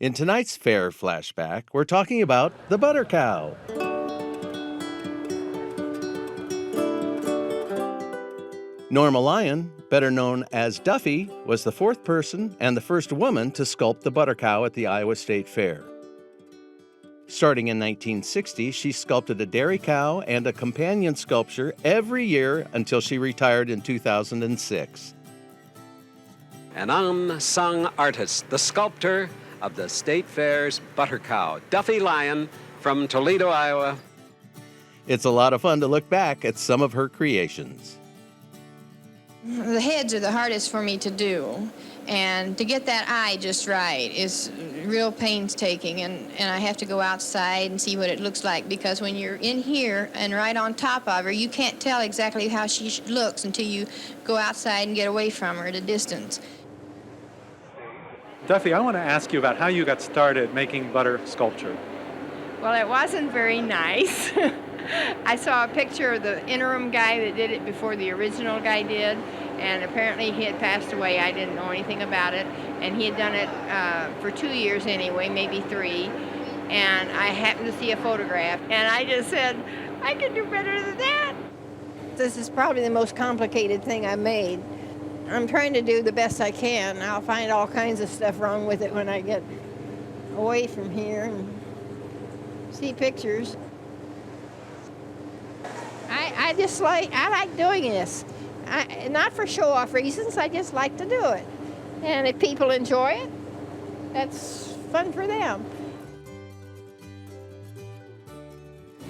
In tonight's fair flashback, we're talking about the butter cow. Norma Lyon, better known as Duffy, was the fourth person and the first woman to sculpt the butter cow at the Iowa State Fair. Starting in 1960, she sculpted a dairy cow and a companion sculpture every year until she retired in 2006. An unsung artist, the sculptor of the State Fair's butter cow, Duffy Lyon from Toledo, Iowa. It's a lot of fun to look back at some of her creations. The heads are the hardest for me to do, and to get that eye just right is real painstaking, and I have to go outside and see what it looks like, because when you're in here and right on top of her, you can't tell exactly how she looks until you go outside and get away from her at a distance. Duffy, I want to ask you about how you got started making butter sculpture. Well, it wasn't very nice. I saw a picture of the interim guy that did it before the original guy did, and apparently he had passed away. I didn't know anything about it, and he had done it for 2 years anyway, maybe 3, and I happened to see a photograph, and I just said, I could do better than that. This is probably the most complicated thing I made. I'm trying to do the best I can. I'll find all kinds of stuff wrong with it when I get away from here and see pictures. I like doing this. Not for show-off reasons, I just like to do it. And if people enjoy it, that's fun for them.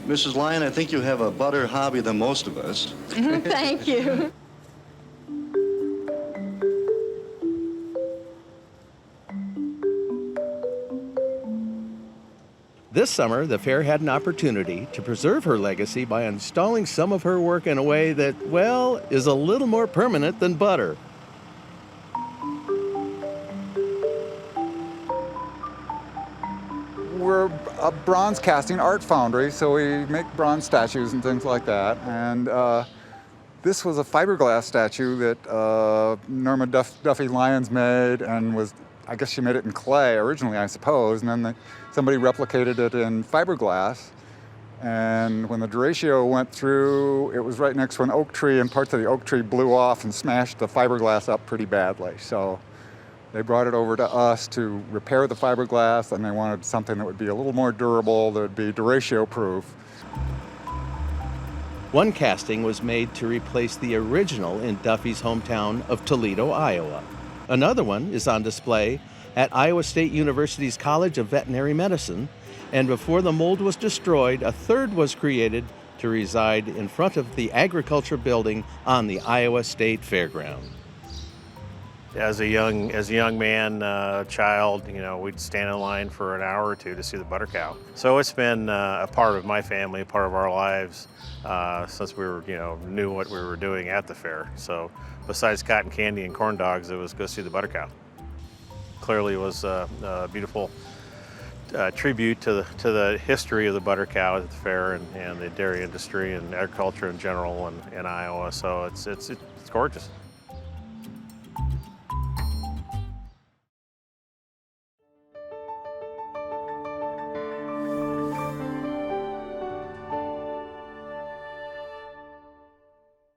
Mrs. Lyon, I think you have a butter hobby than most of us. Thank you. This summer, the fair had an opportunity to preserve her legacy by installing some of her work in a way that, well, is a little more permanent than butter. We're a bronze casting art foundry, so we make bronze statues and things like that. And this was a fiberglass statue that Norma Duffy Lyons made, and was, I guess she made it in clay originally, I suppose, and then somebody replicated it in fiberglass. And when the derecho went through, it was right next to an oak tree, and parts of the oak tree blew off and smashed the fiberglass up pretty badly. So they brought it over to us to repair the fiberglass, and they wanted something that would be a little more durable, that would be derecho-proof. One casting was made to replace the original in Duffy's hometown of Toledo, Iowa. Another one is on display at Iowa State University's College of Veterinary Medicine, and before the mold was destroyed, a third was created to reside in front of the agriculture building on the Iowa State Fairground. As a young man, child, we'd stand in line for an hour or two to see the butter cow. So it's been a part of my family, a part of our lives since we were, knew what we were doing at the fair. So besides cotton candy and corn dogs, it was go see the butter cow. Clearly, it was a beautiful tribute to the history of the butter cow at the fair and the dairy industry and agriculture in general in Iowa. So it's gorgeous.